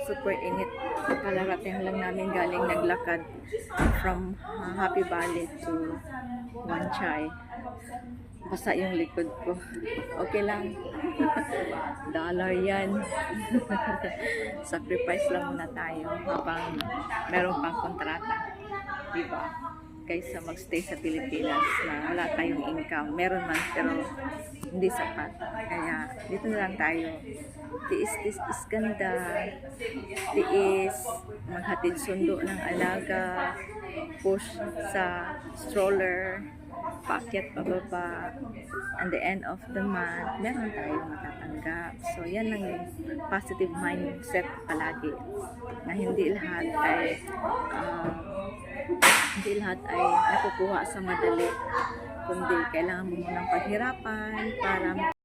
Super init. Kalarating lang namin galing naglakad from Happy Valley to Wan Chai. Basa yung likod ko. Okay lang. Dollar yan. Sacrifice lang muna tayo habang meron pang kontrata. Diba? Kaysa magstay sa Pilipinas na wala tayong income. Meron man pero hindi sapat. Kaya dito na lang tayo. Tiis ganda. Tiis, maghatid sundo ng alaga, push sa stroller, paakyat pababa. And the end of the month, meron tayong matatanggap. So, yan lang yung positive mindset palagi. Na hindi lahat ay nakukuha sa madali. Kundi kailangan mo munang paghirapan para